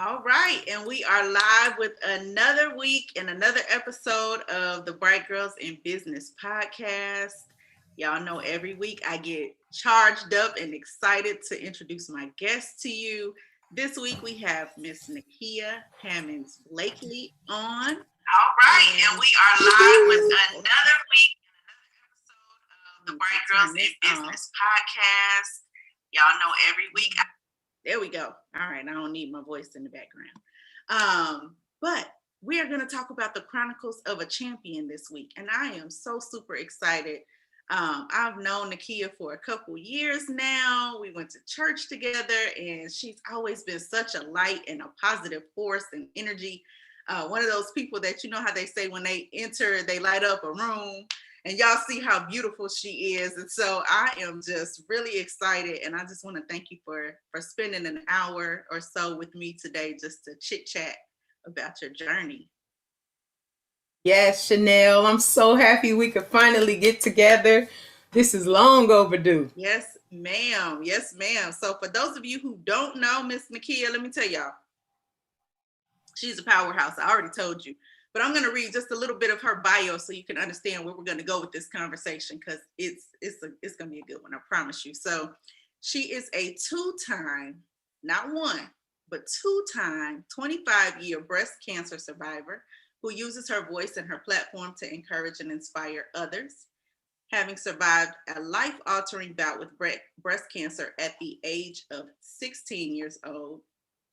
All right, and we are live with another week and another episode of the Bright Girls in Business podcast. Y'all know every week I get charged up and excited to introduce my guests to you. This week we have Miss Nikia Hammonds Blakely on. All right, and we are live with another week and another episode of the Bright Girls in Business podcast. Y'all know every week there we go. All right, I don't need my voice in the background. But we are going to talk about the Chronicles of a Champion this week, and I am so super excited. I've known Nikia for a couple years now. We went to church together, and she's always been such a light and a positive force and energy. One of those people that, you know how they say when they enter, they light up a room. And y'all see how beautiful she is. And so I am just really excited. And I just want to thank you for spending an hour or so with me today just to chit chat about your journey. Yes, Chanelle, I'm so happy we could finally get together. This is long overdue. Yes, ma'am. Yes, ma'am. So for those of you who don't know Miss Nikia, let me tell y'all, she's a powerhouse. I already told you. But I'm going to read just a little bit of her bio so you can understand where we're going to go with this conversation, because it's going to be a good one, I promise you. So she is a two-time, not one, but two-time 25-year breast cancer survivor who uses her voice and her platform to encourage and inspire others. Having survived a life-altering bout with breast cancer at the age of 16 years old,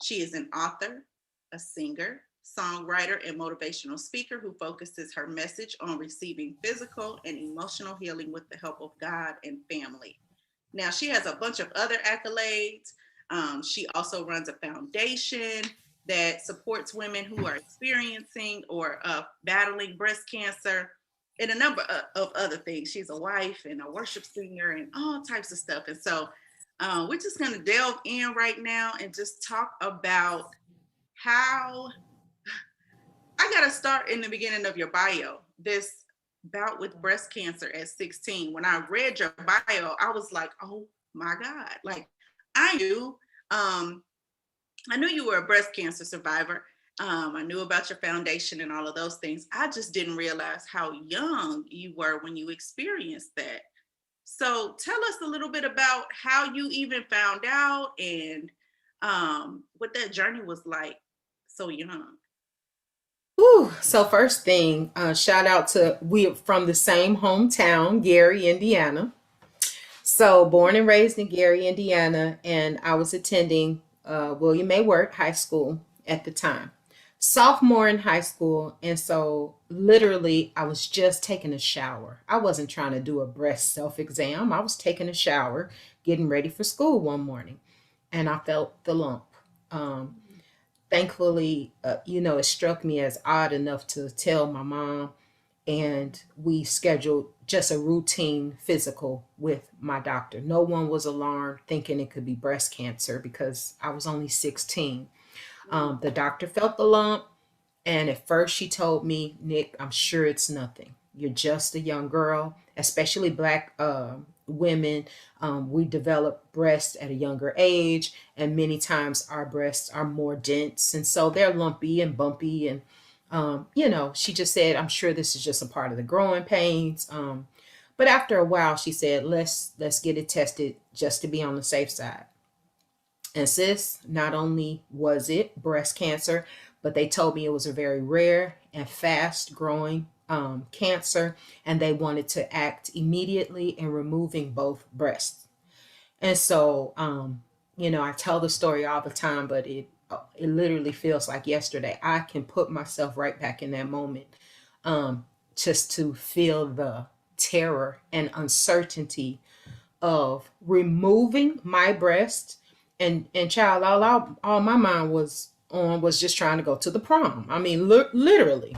she is an author, a singer, songwriter, and motivational speaker who focuses her message on receiving physical and emotional healing with the help of God and family. Now, she has a bunch of other accolades. She also runs a foundation that supports women who are experiencing or battling breast cancer and a number of other things. She's a wife and a worship singer and all types of stuff. And so we're just going to delve in right now and just talk about how I got to start in the beginning of your bio. This bout with breast cancer at 16. When I read your bio, I was like, oh my God. Like I knew you were a breast cancer survivor. I knew about your foundation and all of those things. I just didn't realize how young you were when you experienced that. So tell us a little bit about how you even found out and what that journey was like so young. Whew. So first thing, shout out to we from the same hometown, Gary, Indiana. So born and raised in Gary, Indiana, and I was attending William A. Wirt High School at the time. Sophomore in high school, and so literally I was just taking a shower. I wasn't trying to do a breast self-exam. I was taking a shower, getting ready for school one morning, and I felt the lump. Um, Thankfully, it struck me as odd enough to tell my mom, and we scheduled just a routine physical with my doctor. No one was alarmed, thinking it could be breast cancer because I was only 16. The doctor felt the lump, and at first she told me, Nick, I'm sure it's nothing. You're just a young girl, especially black women. We develop breasts at a younger age, and many times our breasts are more dense, and so they're lumpy and bumpy. And she just said, I'm sure this is just a part of the growing pains. But after a while, she said, let's get it tested just to be on the safe side. And sis, not only was it breast cancer, but they told me it was a very rare and fast growing cancer, and they wanted to act immediately in removing both breasts. And so, I tell the story all the time, but it literally feels like yesterday. I can put myself right back in that moment, just to feel the terror and uncertainty of removing my breast. And child, all my mind was on was just trying to go to the prom. I mean, literally,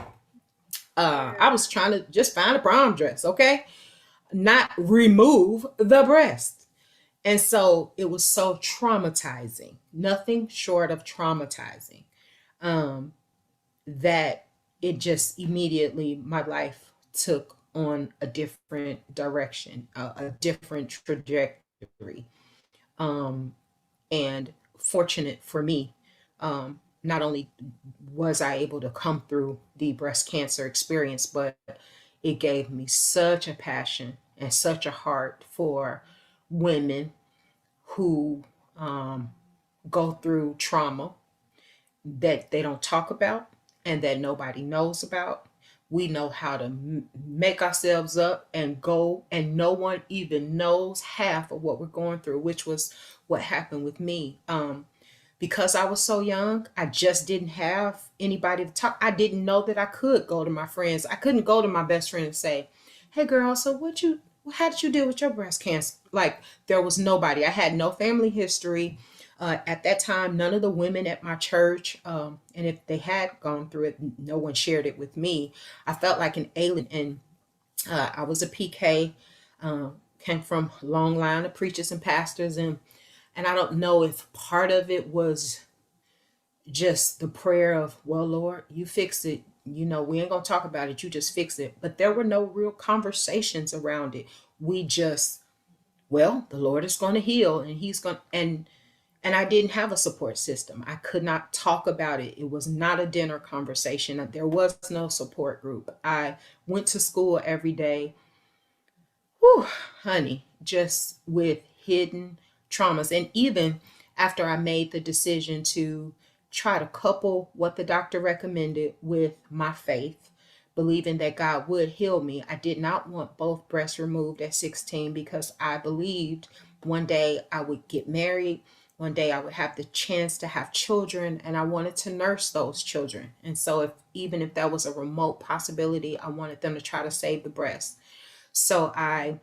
I was trying to just find a prom dress, okay, not remove the breast. And so it was so traumatizing, nothing short of traumatizing, um, that it just immediately, my life took on a different direction, a different trajectory. Um, and fortunate for me, not only was I able to come through the breast cancer experience, but it gave me such a passion and such a heart for women who um, go through trauma that they don't talk about and that nobody knows about. We know how to make ourselves up and go, and no one even knows half of what we're going through, which was what happened with me. Because I was so young, I just didn't have anybody to talk. I didn't know that I could go to my friends. I couldn't go to my best friend and say, "Hey, girl, so how did you deal with your breast cancer?" Like, there was nobody. I had no family history. At that time, none of the women at my church, and if they had gone through it, no one shared it with me. I felt like an alien, and I was a PK, came from a long line of preachers and pastors, and I don't know if part of it was just the prayer of, well, Lord, you fix it. You know, we ain't gonna talk about it. You just fix it. But there were no real conversations around it. We just, well, the Lord is going to heal, and He's going, and I didn't have a support system. I could not talk about it. It was not a dinner conversation. There was no support group. I went to school every day. Whew, honey, just with hidden traumas. And even after I made the decision to try to couple what the doctor recommended with my faith, believing that God would heal me, I did not want both breasts removed at 16 because I believed one day I would get married. One day I would have the chance to have children, and I wanted to nurse those children. And so, if even if that was a remote possibility, I wanted them to try to save the breast. So I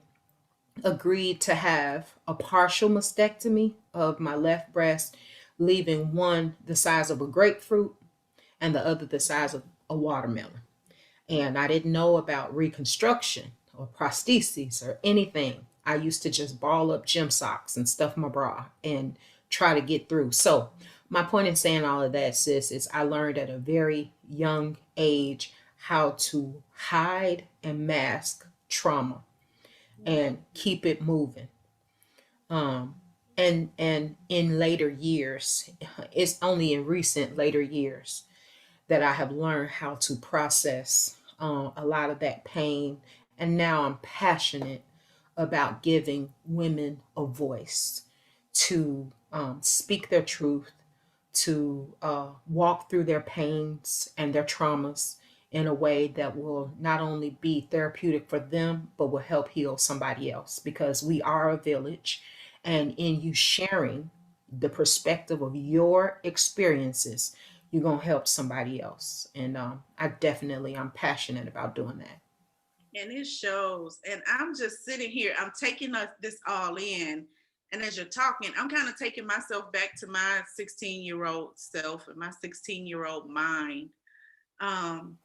agreed to have a partial mastectomy of my left breast, leaving one the size of a grapefruit and the other the size of a watermelon. And I didn't know about reconstruction or prostheses or anything. I used to just ball up gym socks and stuff my bra and try to get through. So, my point in saying all of that, sis, is I learned at a very young age how to hide and mask trauma and keep it moving. Um, and in later years, it's only in recent later years that I have learned how to process a lot of that pain. And now I'm passionate about giving women a voice to speak their truth, to walk through their pains and their traumas in a way that will not only be therapeutic for them, but will help heal somebody else because we are a village. And in you sharing the perspective of your experiences, you're going to help somebody else. And I'm passionate about doing that. And it shows. And I'm just sitting here, I'm taking this all in. And as you're talking, I'm kind of taking myself back to my 16-year-old self and my 16-year-old mind. Um,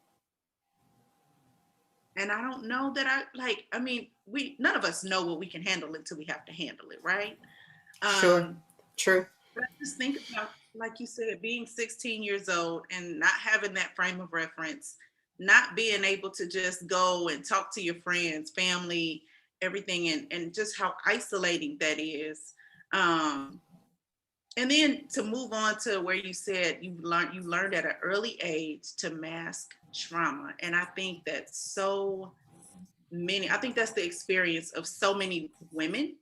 and I don't know that I mean, we none of us know what we can handle until we have to handle it, right? Sure. Um, True. but I just think about, like you said, being 16 years old and not having that frame of reference, not being able to just go and talk to your friends, family, everything, and just how isolating that is. Um, and then to move on to where you said you learned at an early age to mask trauma. And I think that's so many, I think that's the experience of so many women,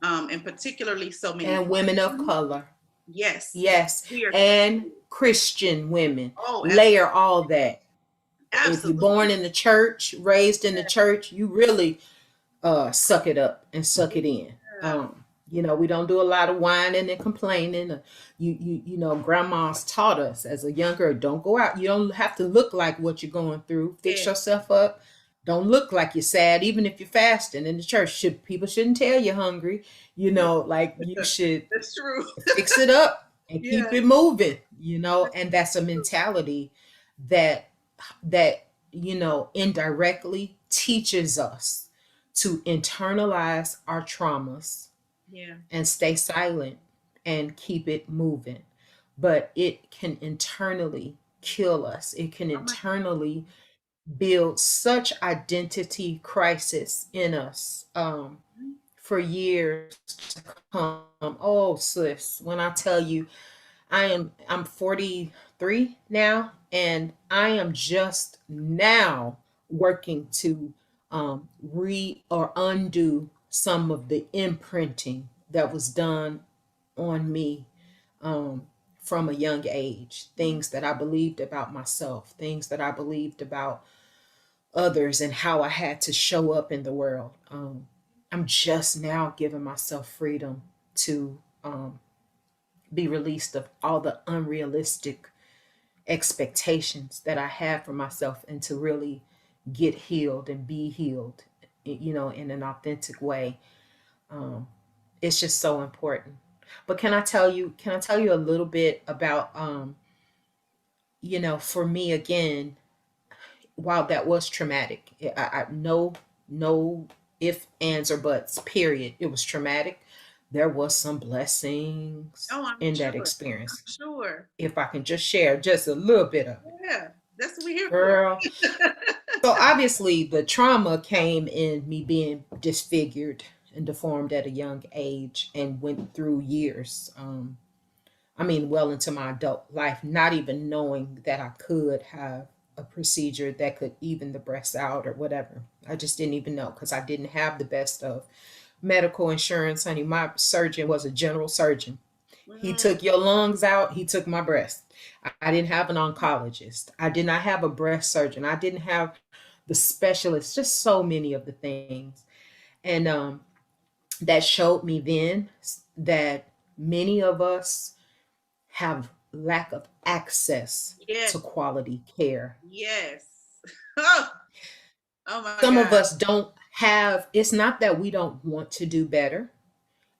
and particularly so many And women of women. color. Yes, Yes. we are. And Christian women. Oh, Layer all that. If you're born absolutely. in the church, raised in the church, you really suck it up and suck it in. Yeah. We don't do a lot of whining and complaining. Grandmas taught us as a young girl, don't go out. You don't have to look like what you're going through. Fix Yeah. yourself up. Don't look like you're sad, even if you're fasting in the church. People shouldn't tell you hungry. Like you should That's true. fix it up and keep Yeah. it moving. And that's a mentality that indirectly teaches us to internalize our traumas Yeah. and stay silent and keep it moving. But it can internally kill us. It can Oh my. internally build such identity crisis in us for years to come. Oh, sis, when I tell you, I'm 43 now, and I am just now working to re or undo some of the imprinting that was done on me um, from a young age. Mhm. Things that I believed about myself, things that I believed about others, and how I had to show up in the world. I'm just now giving myself freedom to be released of all the unrealistic expectations that I have for myself, and to really get healed and be healed, in an authentic way. Um, it's just so important. But can I tell you a little bit about, for me again, while that was traumatic, no if, ands, or buts, period. It was traumatic. There was some blessings Oh, I'm in that sure. experience. I'm sure. If I can just share just a little bit of it. Yeah, that's what we're here for. Girl. So obviously the trauma came in me being disfigured and deformed at a young age, and went through years. I mean, well into my adult life, not even knowing that I could have a procedure that could even the breasts out or whatever. I just didn't even know, because I didn't have the best of medical insurance, honey. My surgeon was a general surgeon. He Mhm. took your lungs out, he took my breast. I didn't have an oncologist. I did not have a breast surgeon. I didn't have the specialists, just so many of the things. And that showed me then that many of us have lack of access Yes, to quality care. yes. Oh, oh my Some of God. us don't have, it's not that we don't want to do better,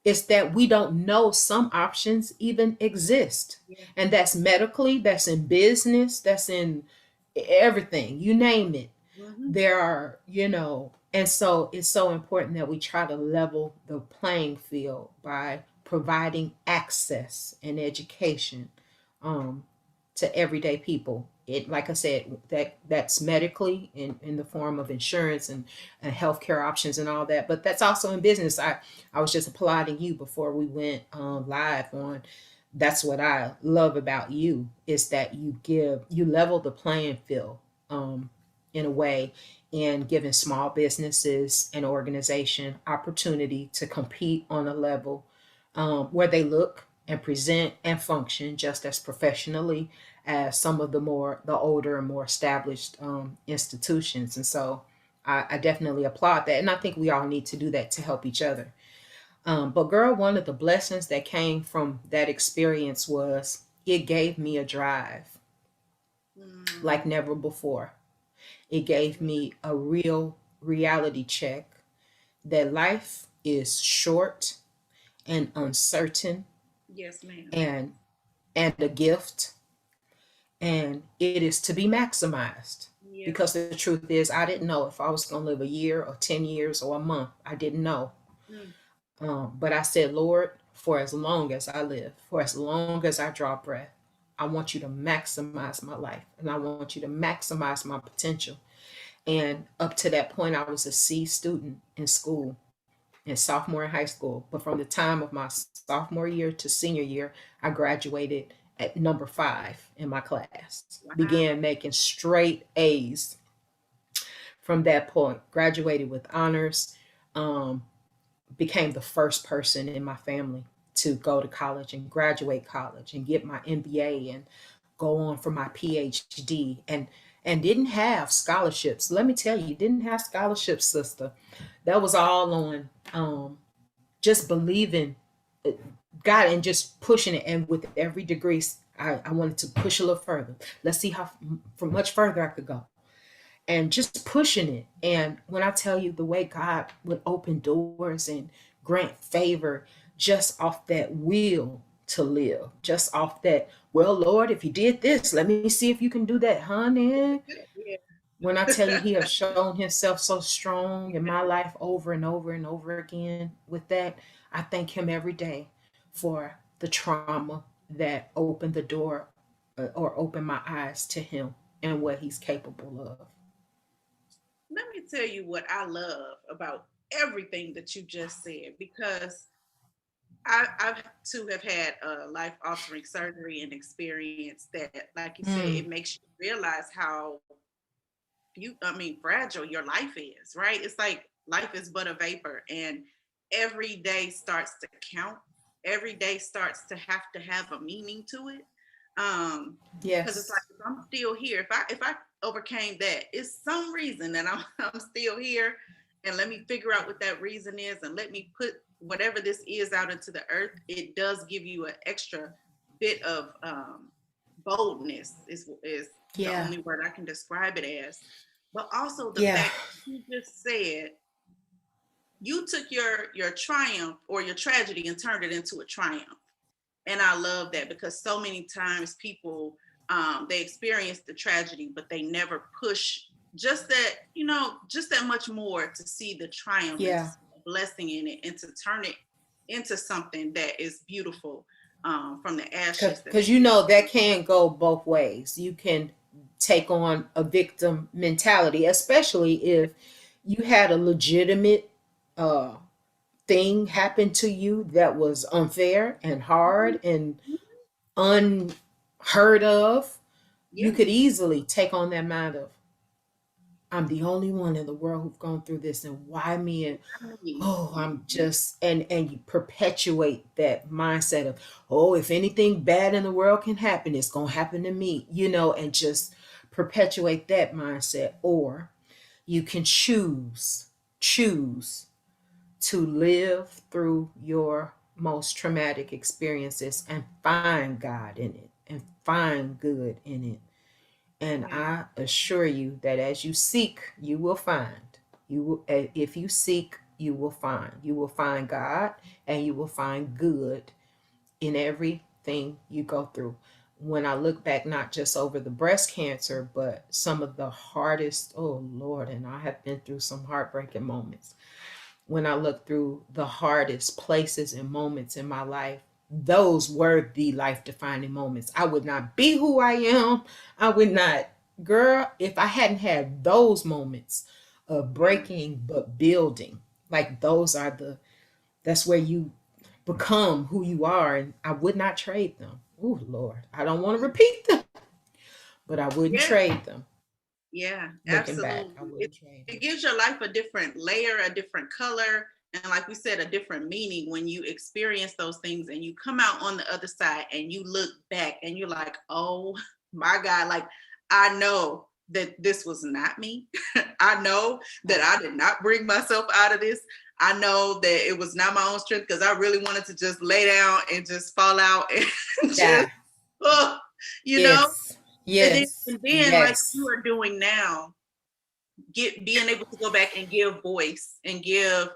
it's that we don't know some options even exist. Yeah. And that's medically, that's in business, that's in everything, you name it. Hmm. There are, and so it's so important that we try to level the playing field by providing access and education um, to everyday people. It, like I said, that's medically in the form of insurance and healthcare options and all that, but that's also in business. I was just applauding you before we went live on. That's what I love about you, is that you level the playing field um, in a way, in giving small businesses and organization opportunity to compete on a level where they look and present and function just as professionally as some of the older and more established institutions. And so I definitely applaud that, and I think we all need to do that to help each other. But girl, one of the blessings that came from that experience was it gave me a drive Mm. like never before. It gave me a real reality check that life is short and uncertain, Yes, ma'am. and a gift, and it is to be maximized. Yes. Because the truth is, I didn't know if I was going to live a year or 10 years or a month. I didn't know. Mm. But I said, Lord, for as long as I live, for as long as I draw breath, I want you to maximize my life, and I want you to maximize my potential. And up to that point, I was a C student in school, and sophomore in high school. But from the time of my sophomore year to senior year, I graduated at number 5 in my class. Wow. Began making straight A's from that point. Graduated with honors. Um, Became the first person in my family to go to college and graduate college and get my MBA and go on for my PhD, and didn't have scholarships. Let me tell you, didn't have scholarships, sister. That was all on just believing God and just pushing it. And with every degree, I wanted to push a little further. Let's see how from much further I could go, and just pushing it. And when I tell you the way God would open doors and grant favor just off that will to live, just off that, well, Lord, if you did this, let me see if you can do that, honey. Yeah. When I tell you he has shown himself so strong in my life over and over and over again with that, I thank him every day for the trauma that opened the door or opened my eyes to him and what he's capable of. Let me tell you what I love about everything that you just said, because I too have had a life altering surgery and experience that, like you said, it Mm, makes you realize how fragile your life is, right? It's like life is but a vapor, and every day starts to count. Every day starts to have a meaning to it. Because it's like yes. if I'm still here, if I overcame that, it's some reason that I'm I'm still here, and let me figure out what that reason is, and let me put whatever this is out into the earth. It does give you an extra bit of boldness. Is the Yeah. only word I can describe it as. But also the Yeah. fact you just said you took your triumph or your tragedy and turned it into a triumph. And I love that because so many times people they experience the tragedy, but they never push just that, just that much more to see the triumph and to Yeah. see the blessing in it and to turn it into something that is beautiful from the ashes that Because they that can go both ways. You can take on a victim mentality, especially if you had a legitimate uh, thing happen to you that was unfair and hard and unheard of. You yeah. could easily take on that mind of, I'm the only one in the world who've gone through this, and why me? And oh, I'm just, and you perpetuate that mindset of, oh, if anything bad in the world can happen, it's gonna happen to me, and just perpetuate that mindset. Or you can choose to live through your most traumatic experiences and find God in it and find good in it. And Yeah. I assure you that as you seek, you will find. You will, if you seek, you will find. You will find God, and you will find good in everything you go through. When I look back, not just over the breast cancer, but some of the hardest, oh Lord, and I have been through some heartbreaking moments. When I look through the hardest places and moments in my life, those were the life defining moments. I would not be who I am. I would not, girl, if I hadn't had those moments of Yeah. breaking but building. Like that's where you become who you are. And I would not trade them. Oh, Lord, I don't want to repeat them, but I wouldn't Yeah. trade them. Yeah, Looking back, I absolutely. It, wouldn't trade it them. gives your life a different layer, a different color, and like we said, a different meaning when you experience those things and you come out on the other side and you look back and you're like, oh my God, like I know that this was not me. I know that Right. I did not bring myself out of this. I know that it was not my own strength because I really wanted to just lay down and just fall out and just, Yeah. oh, you know, Yes. and then, Yes. and then like you Yes. are doing now, being able to go back and give voice and give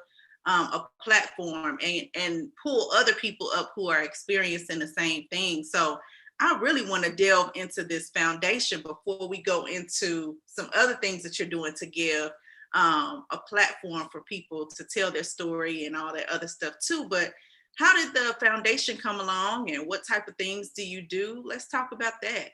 a platform and pull other people up who are experiencing the same thing. So I really want to delve into this foundation before we go into some other things that you're doing to give a platform for people to tell their story and all that other stuff too. But how did the foundation come along and what type of things do you do? Let's talk about that.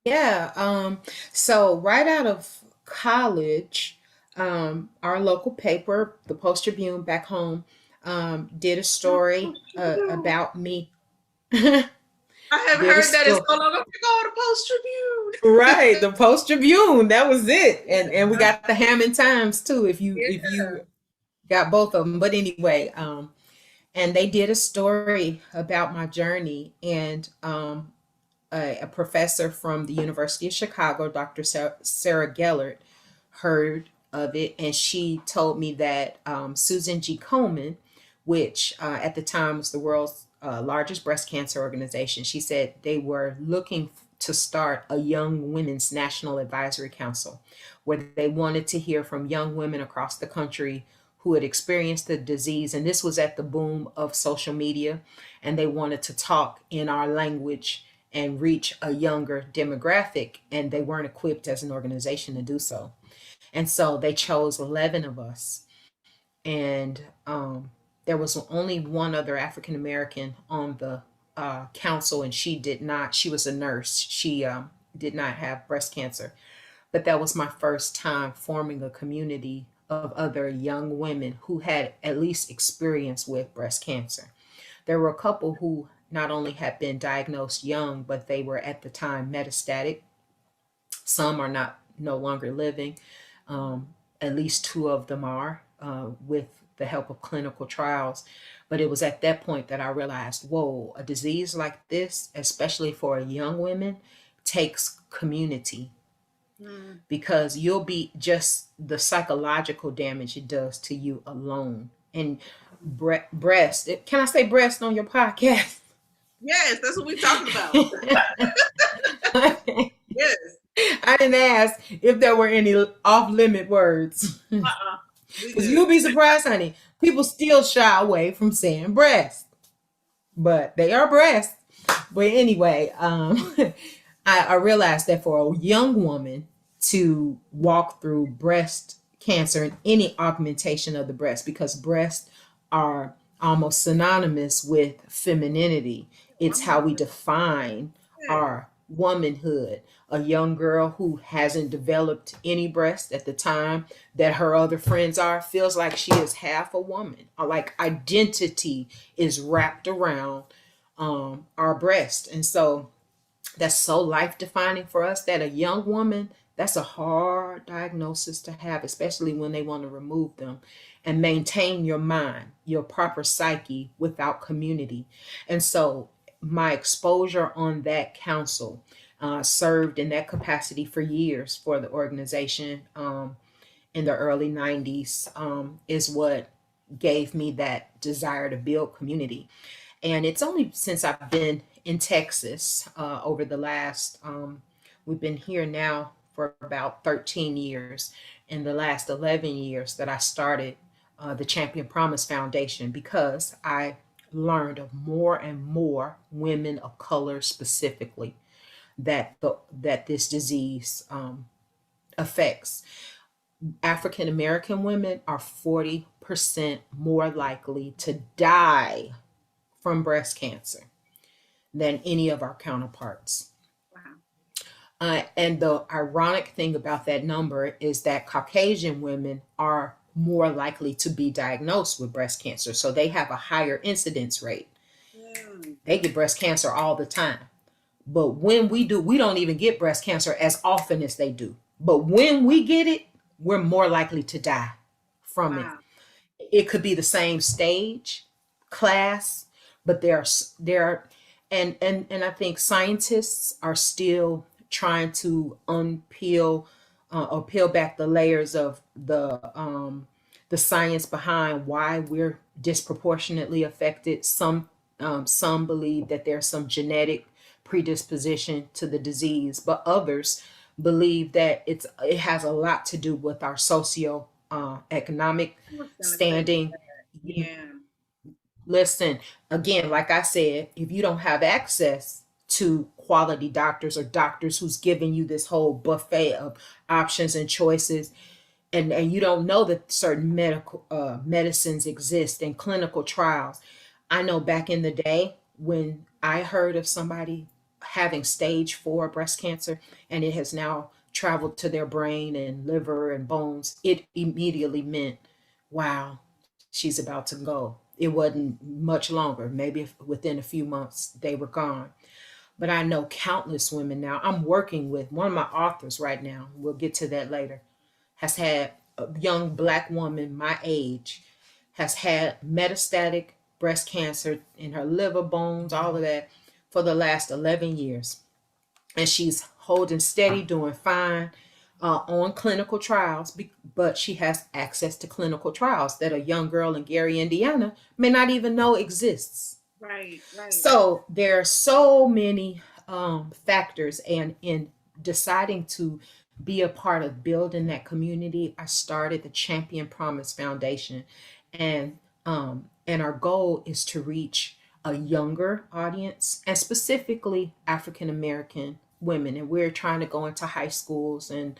Yeah. So right out of college, our local paper, the Post Tribune back home, did a story about me. Did I haven't a heard that in story. so long. I'm like, oh, the Post Tribune. Right, the Post Tribune. That was it. And we got the Hammond Times too, if you got both of them. But anyway, and they did a story about my journey, and a professor from the University of Chicago, Dr. Sarah Gellert, heard of it, and she told me that Susan G. Komen, which at the time was the world's largest breast cancer organization, she said they were looking to start a Young Women's National Advisory Council, where they wanted to hear from young women across the country who had experienced the disease. And this was at the boom of social media, and they wanted to talk in our language and reach a younger demographic, and they weren't equipped as an organization to do so. And so they chose 11 of us. And there was only one other African American on the council, and she was a nurse. She did not have breast cancer. But that was my first time forming a community of other young women who had at least experience with breast cancer. There were a couple who not only had been diagnosed young, but they were at the time metastatic. Some are not no longer living. At least two of them are, with the help of clinical trials. But it was at that point that I realized, whoa, a disease like this, especially for a young women, takes community, Mm. because you'll be just the psychological damage it does to you alone. And breast, can I say breast on your podcast? Yes, that's what we're talking about. Yes. I didn't ask if there were any off limit words. Uh-uh. We Because good. you'll be surprised, honey. People still shy away from saying breast, but they are breasts. But anyway, I realized that for a young woman to walk through breast cancer and any augmentation of the breast, because breasts are almost synonymous with femininity, it's how we define our womanhood. A young girl who hasn't developed any breast at the time that her other friends are feels like she is half a woman. Or like identity is wrapped around our breast. And so that's so life defining for us that a young woman, that's a hard diagnosis to have, especially when they want to remove them, and maintain your mind, your proper psyche without community. And so my exposure on that council, served in that capacity for years for the organization, in the early 90s, is what gave me that desire to build community. And it's only since I've been in Texas, over the last, we've been here now for about 13 years, in the last 11 years, that I started the Champion Promise Foundation, because I learned of more and more women of color specifically that this disease affects. African American women are 40% more likely to die from breast cancer than any of our counterparts. Wow. And the ironic thing about that number is that Caucasian women are more likely to be diagnosed with breast cancer. So they have a higher incidence rate. Mm. They get breast cancer all the time. But when we do, we don't even get breast cancer as often as they do. But when we get it, we're more likely to die from it. Wow. It could be the same stage, class, but there, and I think scientists are still trying to unpeel, or peel back the layers of the science behind why we're disproportionately affected. Some believe that there's some genetic predisposition to the disease, but others believe that it has a lot to do with our socio economic I was gonna say standing. that. Yeah. Listen, again, like I said, if you don't have access to quality doctors, or doctors who's giving you this whole buffet of options and choices, and you don't know that certain medical medicines exist and clinical trials. I know back in the day when I heard of somebody having stage 4 breast cancer, and it has now traveled to their brain and liver and bones, it immediately meant, wow, she's about to go. It wasn't much longer. Maybe within a few months, they were gone. But I know countless women now. I'm working with one of my authors right now. We'll get to that later. Has had a young black woman my age, has had metastatic breast cancer in her liver, bones, all of that, for the last 11 years. And she's holding steady, doing fine, on clinical trials, but she has access to clinical trials that a young girl in Gary, Indiana may not even know exists. Right. Right. So there are so many factors, and in deciding to be a part of building that community, I started the Champion Promise Foundation, and our goal is to reach a younger audience, and specifically African American women. And we're trying to go into high schools and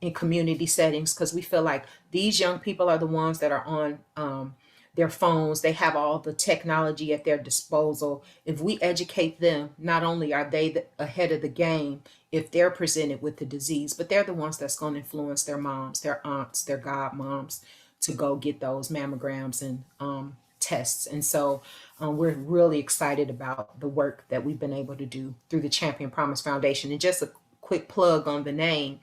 in community settings, because we feel like these young people are the ones that are on their phones. They have all the technology at their disposal. If we educate them, not only are they ahead of the game if they're presented with the disease, but they're the ones that's going to influence their moms, their aunts, their godmoms to go get those mammograms and tests. And so we're really excited about the work that we've been able to do through the Champion Promise Foundation. And just a quick plug on the name,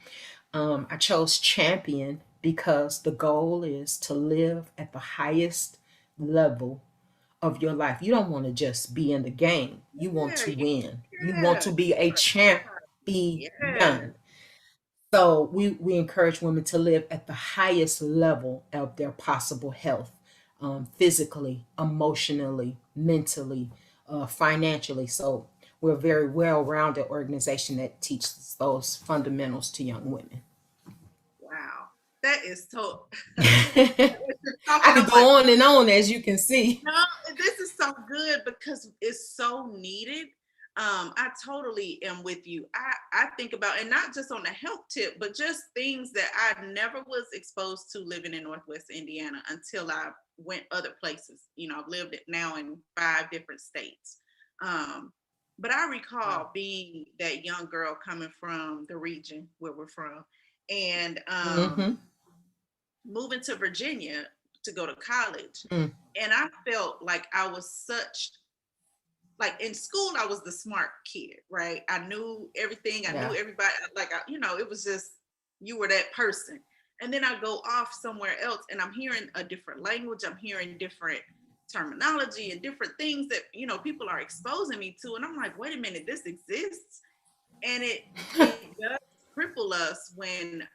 I chose Champion because the goal is to live at the highest level of your life. You don't want to just be in the game. You want Yeah, to win. You want yeah, to be a yeah. champion. So we encourage women to live at the highest level of their possible health, physically, emotionally, mentally, financially. So we're a very well-rounded organization that teaches those fundamentals to young women. Wow. That is so I as you're talking, could I'm like, go on and on, as you can see. no, this is so good because it's so needed. I totally am with you. I think about, and not just on the health tip, but just things that I never was exposed to living in Northwest Indiana until I went other places. You know, I've lived it now in 5 different states. Um, but I Wow. recall being that young girl coming from the region where we're from, and Mm-hmm. moving to Virginia to go to college. Mm. And I felt like I was such, like in school, I was the smart kid, right? I knew everything. I Yeah. knew everybody. Like, it was just, you were that person. And then I go off somewhere else and I'm hearing a different language. I'm hearing different terminology and different things that, people are exposing me to. And I'm like, wait a minute, this exists. And it does cripple us when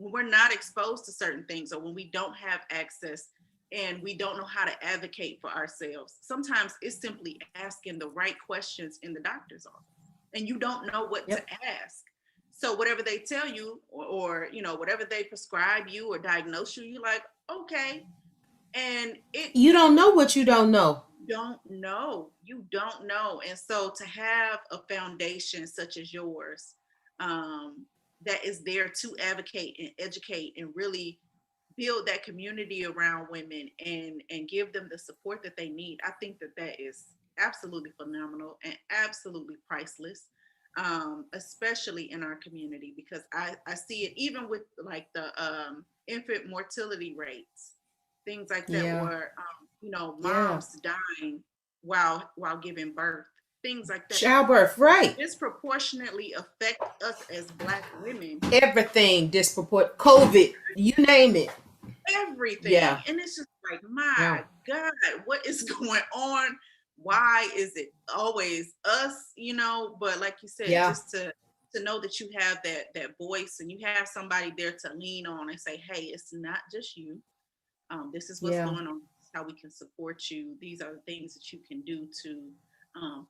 we're not exposed to certain things, or when we don't have access and we don't know how to advocate for ourselves. Sometimes it's simply asking the right questions in the doctor's office, and you don't know what to Yep. ask. So whatever they tell you, or whatever they prescribe you or diagnose you, you're like, okay. And You don't know what you don't know. you don't know. And so to have a foundation such as yours, um, that is there to advocate and educate and really build that community around women and give them the support that they need, I think that that is absolutely phenomenal and absolutely priceless. Especially in our community, because I see it even with like the infant mortality rates, things like that, Yeah. or Yeah. moms dying while giving birth, things like that, Childbirth, right. disproportionately affect us as Black women. Everything disproportionate. COVID, you name it. Everything. Yeah. And it's just like, Yeah. my God, what is going on? Why is it always us? But like you said, Yeah. just to know that you have that voice and you have somebody there to lean on and say, hey, it's not just you. This is what's Yeah. going on. This is how we can support you. These are the things that you can do to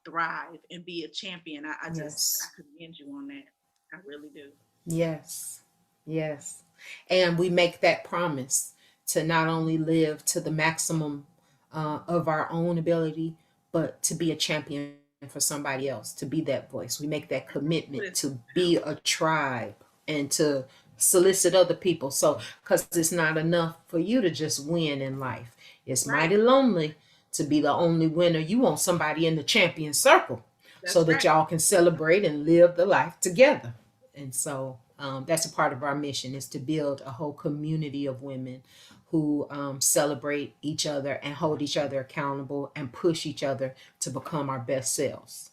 thrive and be a champion. I Yes. commend you on that. I really do. Yes. Yes. And we make that promise to not only live to the maximum of our own ability, but to be a champion for somebody else, to be that voice. We make that What commitment is to be a tribe and to solicit other people. So, because it's not enough for you to just win in life, it's right? mighty lonely to be the only winner. You want somebody in the champion circle so That's that right. y'all can celebrate and live the life together. And so that's a part of our mission, is to build a whole community of women who celebrate each other and hold each other accountable and push each other to become our best selves.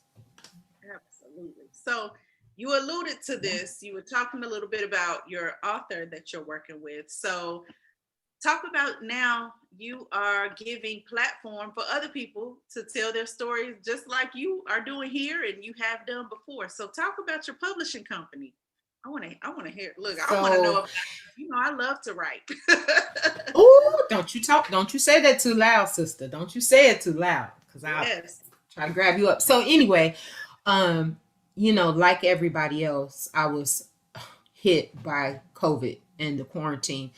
Absolutely. So you alluded to Yeah. this. You were talking a little bit about your author that you're working with. So talk about, now you are giving platform for other people to tell their stories just like you are doing here and you have done before. So talk about your publishing company. I want to hear. Look, I want to know So, about, I love to write. oh, don't you talk, don't you say that too loud, sister. Don't you say it too loud, because I'll Yes. try to grab you up. So anyway, um, like everybody else, I was hit by COVID and the quarantine.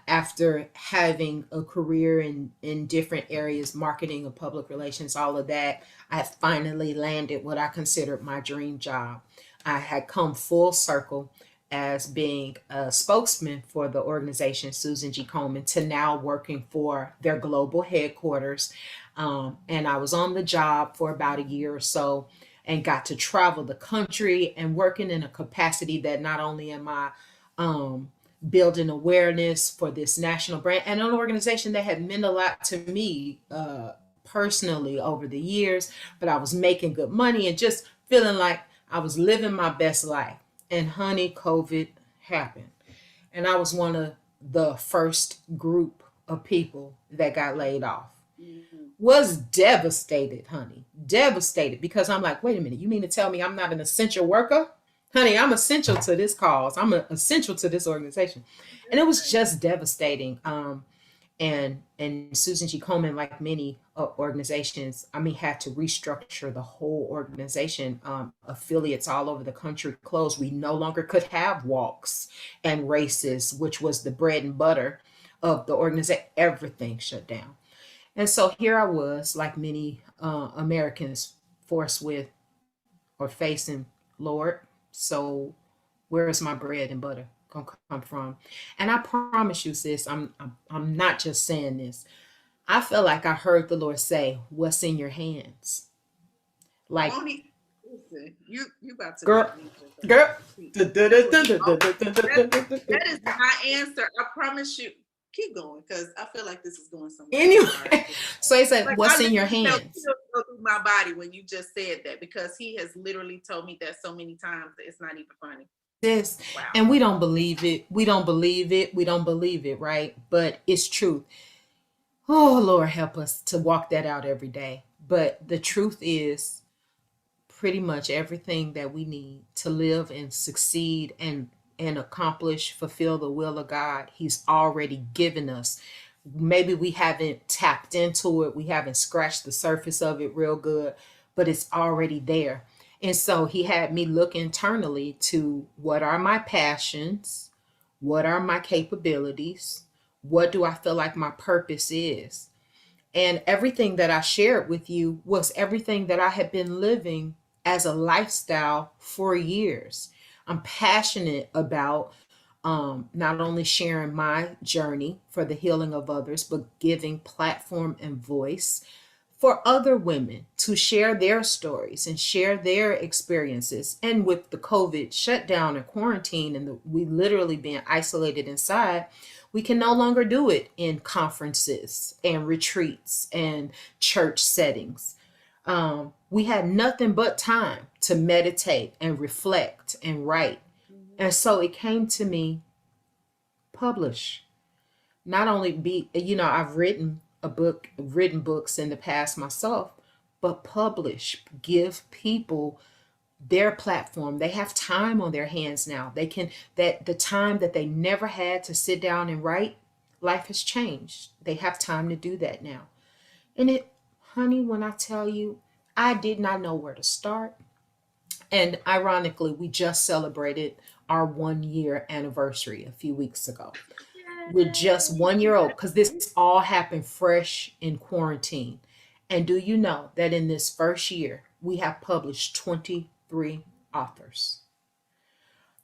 After having a career in different areas, marketing and public relations, all of that, I finally landed what I considered my dream job. I had come full circle as being a spokesman for the organization Susan G. Komen to now working for their global headquarters. And I was on the job for about a year or so and got to travel the country and working in a capacity that not only am I building awareness for this national brand and an organization that had meant a lot to me personally over the years. But I was making good money and just feeling like I was living my best life. And honey, COVID happened. And I was one of the first group of people that got laid off. Mhm. Was devastated, honey. Devastated because I'm like, wait a minute, you mean to tell me I'm not an essential worker? Honey, I'm essential to this cause. I'm essential to this organization. And it was just devastating. And Susan G. Komen, like many organizations, I mean, had to restructure the whole organization. Affiliates all over the country closed. We no longer could have walks and races, which was the bread and butter of the organization. Everything shut down. And so here I was, like many Americans, forced with or facing, Lord, so where is my bread and butter gonna come from? And I promise you, sis, I'm not just saying this. I feel like I heard the Lord say, "What's in your hands?" Like, Won't he? Listen, you about to girl, make me just girl. that is my answer. I promise you. Keep going, because I feel like this is going somewhere. Anyway, so he said, Like, "What's I in your literally felt hands?" chills go through my body when you just said that, because he has literally told me that so many times that it's not even funny. This, Wow. and we don't believe it. We don't believe it. We don't believe it, right? But it's truth. Oh, Lord, help us to walk that out every day. But the truth is, pretty much everything that we need to live and succeed and accomplish, fulfill the will of God, He's already given us. Maybe we haven't tapped into it, we haven't scratched the surface of it real good, but it's already there. And so He had me look internally to what are my passions, what are my capabilities, what do I feel like my purpose is. And everything that I shared with you was everything that I had been living as a lifestyle for years. I'm passionate about not only sharing my journey for the healing of others, but giving platform and voice for other women to share their stories and share their experiences. And with the COVID shutdown and quarantine and we literally being isolated inside, we can no longer do it in conferences and retreats and church settings. We had nothing but time to meditate and reflect and write. And so it came to me, publish. Not only be, I've written books in the past myself, but publish, give people their platform. They have time on their hands now. They can, that the time that they never had to sit down and write, life has changed. They have time to do that now. And it, honey, when I tell you, I did not know where to start. And ironically, we just celebrated our 1 year anniversary a few weeks ago. We're just 1 year old because this all happened fresh in quarantine. And do you know that in this first year, we have published 23 authors?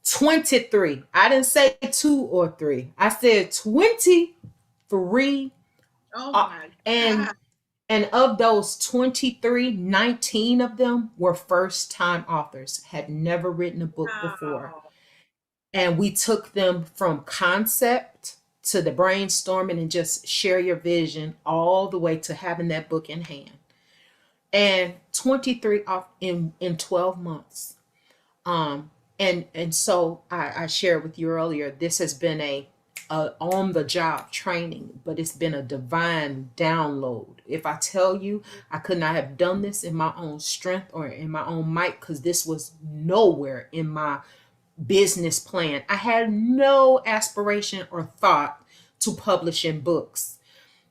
23. I didn't say two or three. I said 23. Oh my And God. and of those 23, 19 of them were first time authors, had never written a book before. Wow. And we took them from concept to the brainstorming and just share your vision all the way to having that book in hand. And 23 off in 12 months. And so I shared with you earlier, this has been a on the job training, but it's been a divine download. If I tell you, I could not have done this in my own strength or in my own might, because this was nowhere in my business plan. I had no aspiration or thought to publish in books.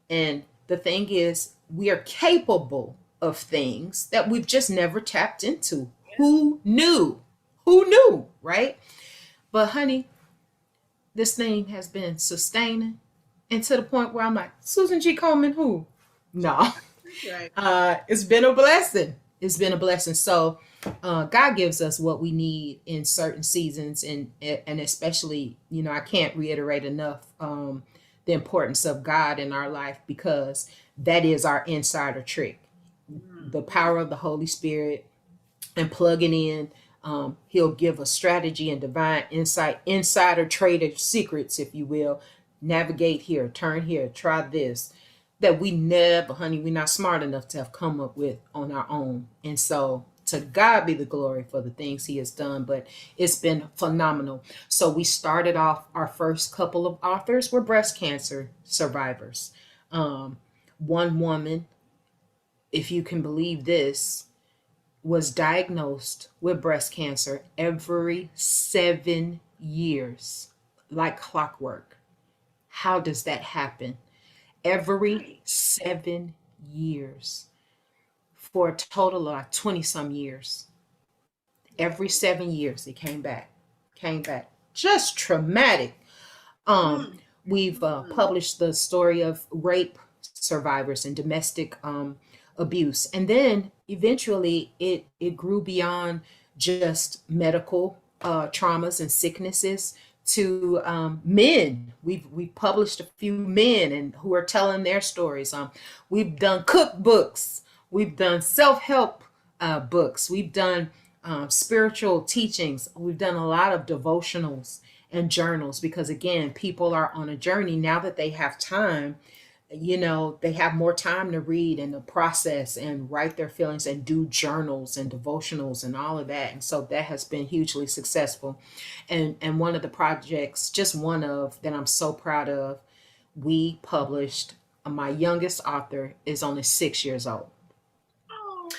And the thing is, we are capable of things that we've just never tapped into. Who knew? Who knew, right? But honey, this thing has been sustaining, and to the point where I'm like, Susan G. Komen, who? No. Right. It's been a blessing. It's been a blessing. So God gives us what we need in certain seasons, and especially, I can't reiterate enough the importance of God in our life, because that is our insider trick. Mhm. The power of the Holy Spirit and plugging in He'll give a strategy and divine insight, insider trader secrets, if you will. Navigate here, turn here, try this. That we never, honey, we're not smart enough to have come up with on our own. And so to God be the glory for the things he has done, but it's been phenomenal. So we started off, our first couple of authors were breast cancer survivors. One woman, if you can believe this, was diagnosed with breast cancer every 7 years, like clockwork. How does that happen? Every Right. 7 years for a total of like 20 some years. Every Mm, 7 years, it came back. Just traumatic. Um, mm, we've mm. published the story of rape survivors and domestic abuse, and then eventually it grew beyond just medical traumas and sicknesses to men. We've published a few men and who are telling their stories. We've done cookbooks. We've done self-help books. We've done spiritual teachings. We've done a lot of devotionals and journals because again, people are on a journey now that they have time. They have more time to read and to process and write their feelings and do journals and devotionals and all of that. And so that has been hugely successful. And one of the projects, just one of that I'm so proud of, we published. My youngest author is only 6 years old. Oh,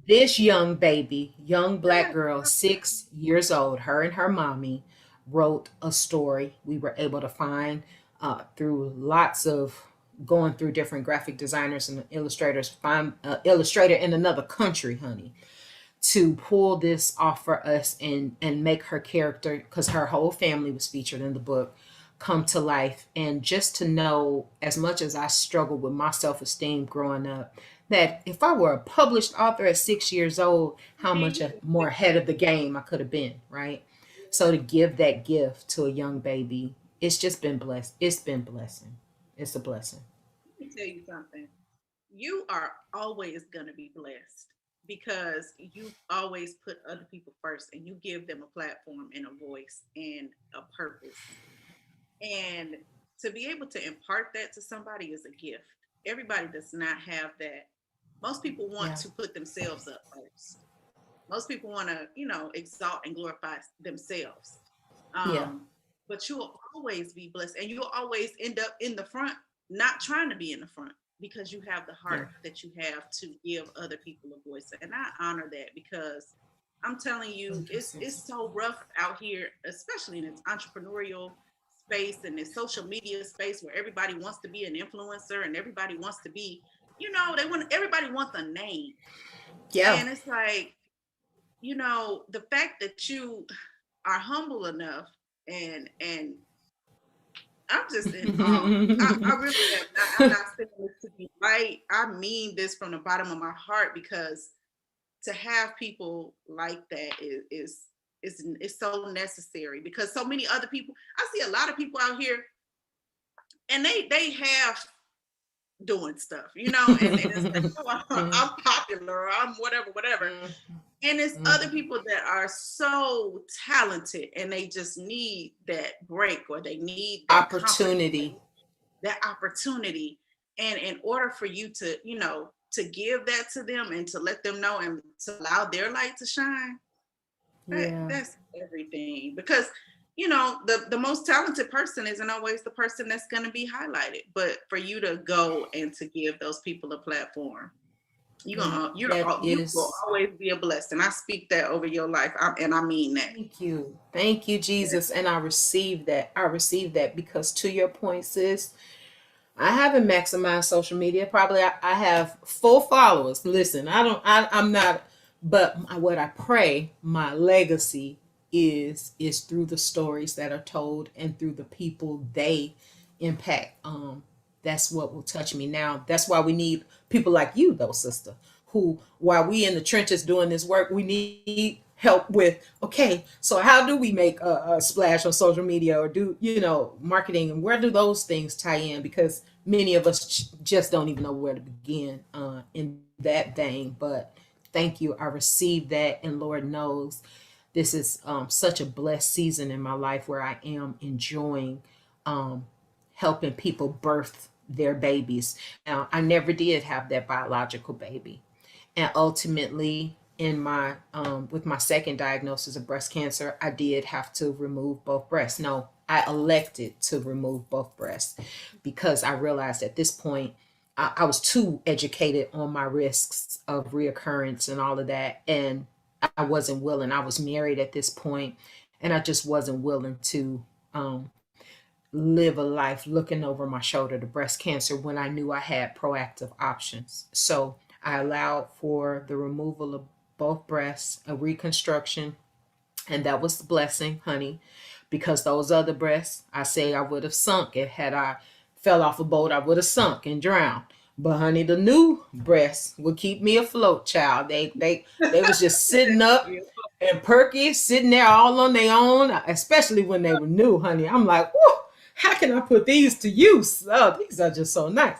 This young baby, young black yes. girl, 6 years old, her and her mommy wrote a story. We were able to find through lots of going through different graphic designers and illustrators, find an illustrator in another country, honey, to pull this off for us and make her character, because her whole family was featured in the book, come to life. And just to know, as much as I struggled with my self-esteem growing up, that if I were a published author at 6 years old, how Man, much you can more fix ahead that. of the game I could have been, right? So to give that gift to a young baby, it's just been blessed. It's been blessing. It's a blessing. Let me tell you something. You are always going to be blessed because you always put other people first and you give them a platform and a voice and a purpose. And to be able to impart that to somebody is a gift. Everybody does not have that. Most people want Yeah. to put themselves up first. Most people want to, exalt and glorify themselves. Yeah. Um, but you'll always be blessed and you'll always end up in the front, not trying to be in the front because you have the Yeah. heart that you have to give other people a voice. And I honor that because I'm telling you, Thank you, it's sis. so rough out here, especially in this entrepreneurial space and this social media space where everybody wants to be an influencer and everybody wants to be, everybody wants a name. Yeah. And it's like, the fact that you are humble enough and I'm just in awe. I really am. I'm not saying this to be right. I mean this from the bottom of my heart because to have people like that is so necessary because so many other people I see a lot of people out here and they have doing stuff, and it's like, oh, I'm popular or I'm whatever. And it's other people that are so talented and they just need that break or they need that confidence, Opportunity. that opportunity. And in order for you to, to give that to them and to let them know and to allow their light to shine, Yeah. that's everything. Because, the most talented person isn't always the person that's going to be highlighted. But for you to go and to give those people a platform, That you will is. always be a blessing. I speak that over your life, and I mean that. Thank you. Thank you, Jesus. And I received that. I received that because to your point, sis, I haven't maximized social media. Probably I have full followers. Listen, I'm not, but what I pray my legacy is through the stories that are told and through the people they impact. That's what will touch me now. That's why we need people like you, though, sister, who, while we in the trenches doing this work, we need help with, okay, so how do we make a splash on social media or do, marketing, and where do those things tie in? Because many of us just don't even know where to begin in that vein. But thank you. I received that, and Lord knows this is such a blessed season in my life where I am enjoying um, helping people birth their babies. Now, I never did have that biological baby, and ultimately, in my with my second diagnosis of breast cancer, I did have to remove both breasts. No, I elected to remove both breasts because I realized at this point I was too educated on my risks of reoccurrence and all of that, and I wasn't willing. I was married at this point, and I just wasn't willing to um, live a life looking over my shoulder to breast cancer when I knew I had proactive options. So I allowed for the removal of both breasts, a reconstruction, and that was the blessing, honey, because those other breasts, I say I would have sunk. It had I fell off a boat, I would have sunk and drowned. But honey, the new breasts would keep me afloat, child. They was just sitting up and perky, sitting there all on their own, especially when they were new, honey. I'm like, whoa, how can I put these to use? Oh, these are just so nice.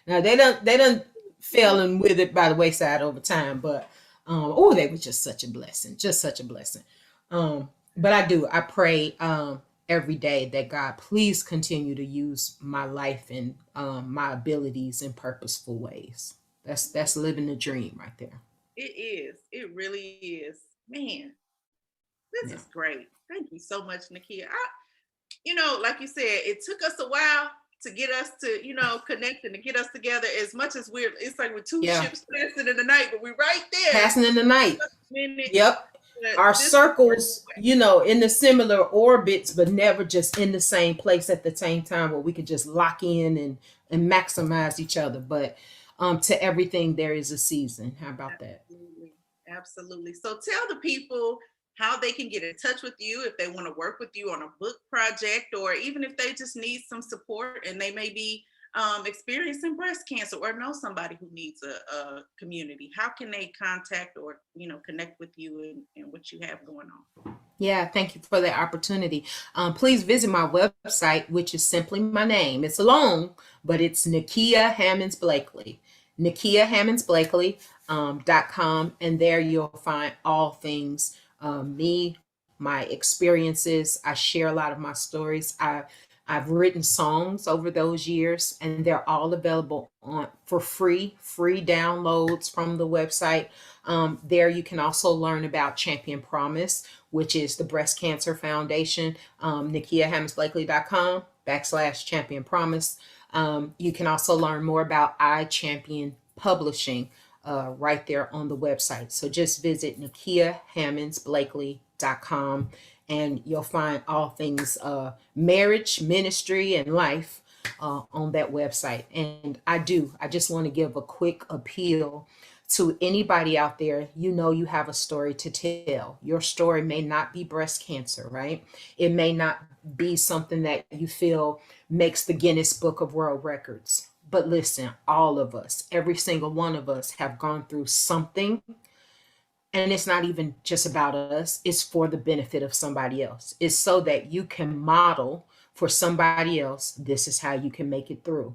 Now they don't fell and withered by the wayside over time, but oh, they were just such a blessing, just such a blessing. But I pray every day that God please continue to use my life and my abilities in purposeful ways. That's living the dream right there. It is. It really is. Man, this Yeah. is great. Thank you so much, Nikia. Like you said, it took us a while to get us to, connect and to get us together. As much as it's like we're two Yeah. ships passing in the night, but we're right there. Passing in the night. Minute, Yep. Our circles, in the similar orbits, but never just in the same place at the same time where we could just lock in and maximize each other. But to everything there is a season. How about that? Absolutely. Absolutely. So tell the people how they can get in touch with you if they want to work with you on a book project, or even if they just need some support and they may be experiencing breast cancer or know somebody who needs a community. How can they contact or connect with you and what you have going on? Yeah, thank you for that opportunity. Please visit my website, which is simply my name. It's long, but it's Nikia Hammonds Blakely. Nikia Hammonds Blakely .com, and there you'll find all things me, my experiences. I share a lot of my stories. I've written songs over those years, and they're all available on for free downloads from the website. There you can also learn about Champion Promise, which is the Breast Cancer Foundation. NikiaHammondsBlakely.com /Champion Promise. You can also learn more about iChampion Publishing right there on the website. So just visit NikiaHammondsBlakely.com, and you'll find all things marriage, ministry, and life on that website. And I just want to give a quick appeal to anybody out there. You have a story to tell. Your story may not be breast cancer, right? It may not be something that you feel makes the Guinness Book of World Records. But listen, all of us, every single one of us have gone through something, and it's not even just about us, it's for the benefit of somebody else. It's so that you can model for somebody else, this is how you can make it through.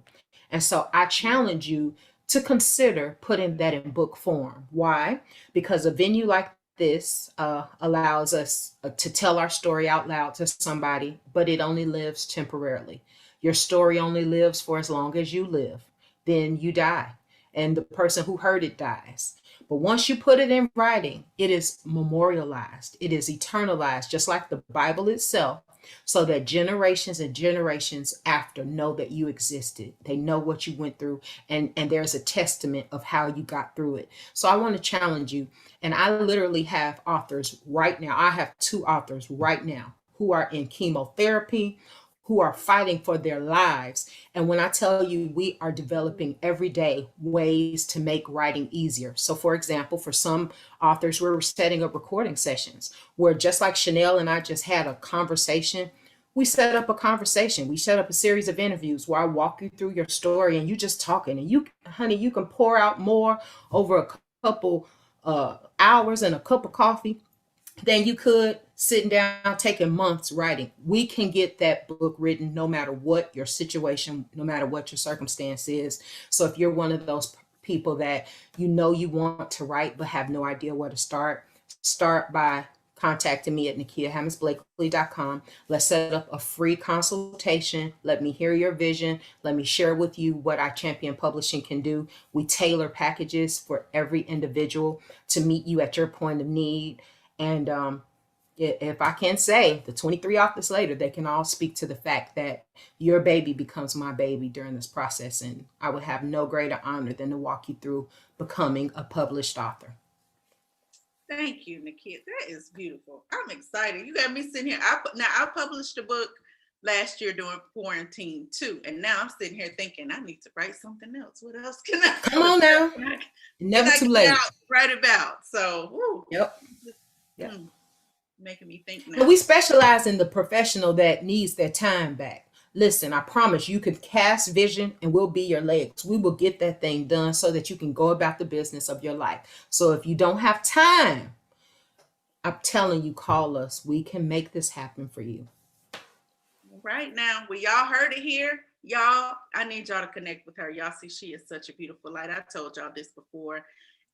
And so I challenge you to consider putting that in book form. Why? Because a venue like this allows us to tell our story out loud to somebody, but it only lives temporarily. Your story only lives for as long as you live. Then you die, and the person who heard it dies. But once you put it in writing, it is memorialized, it is eternalized, just like the Bible itself, so that generations and generations after know that you existed. They know what you went through, and there's a testament of how you got through it. So I want to challenge you. And I literally have authors right now. I have two authors right now who are in chemotherapy, who are fighting for their lives. And when I tell you, we are developing every day ways to make writing easier. So, for example, for some authors, we're setting up recording sessions where, just like Chanelle and I just had a conversation, we set up a conversation. We set up a series of interviews where I walk you through your story and you just talking. And honey, you can pour out more over a couple hours and a cup of coffee than you could sitting down taking months writing. We can get that book written no matter what your situation, no matter what your circumstance is. So if you're one of those people that you want to write but have no idea where to start by contacting me at NikiaHammondsBlakely.com. Let's set up a free consultation. Let me hear your vision. Let me share with you what iChampion Publishing can do. We tailor packages for every individual to meet you at your point of need. And if I can say, the 23 authors later, they can all speak to the fact that your baby becomes my baby during this process. And I would have no greater honor than to walk you through becoming a published author. Thank you, Nikia. That is beautiful. I'm excited. You got me sitting here. I published a book last year during quarantine too, and now I'm sitting here thinking I need to write something else. What else can I? Come on now. Never too late. Write about. So, woo. Yep. Making me think now. But we specialize in the professional that needs their time back. Listen, I promise you can cast vision and we'll be your legs. We will get that thing done so that you can go about the business of your life. So if you don't have time, I'm telling you, call us. We can make this happen for you. Right now, well, y'all heard it here. Y'all, I need y'all to connect with her. Y'all see, she is such a beautiful light. I told y'all this before.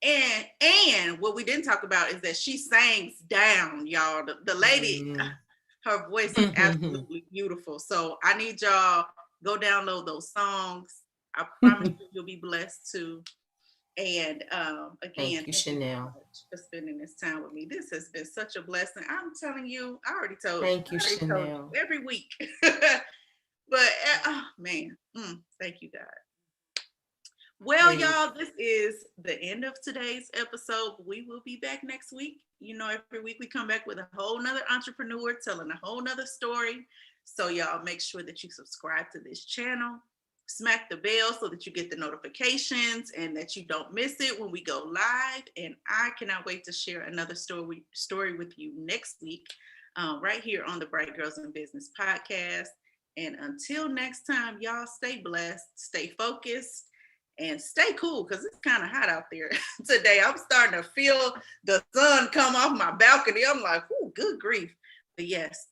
And what we didn't talk about is that she sings down, y'all. The lady, her voice is absolutely beautiful. So I need y'all go download those songs. I promise you'll be blessed too. And again, thank you, Chanelle, for spending this time with me. This has been such a blessing. I'm telling you, I already told thank you. Thank you, Chanelle. Every week. But oh man, thank you, God. Well, y'all, this is the end of today's episode. We will be back next week. You know, every week we come back with a whole nother entrepreneur telling a whole nother story. So y'all make sure that you subscribe to this channel, smack the bell so that you get the notifications and that you don't miss it when we go live. And I cannot wait to share another story with you next week, right here on the Bright Girls in Business podcast. And until next time, y'all stay blessed, stay focused, and stay cool because it's kind of hot out there today. I'm starting to feel the sun come off my balcony. I'm like, oh, good grief. But yes,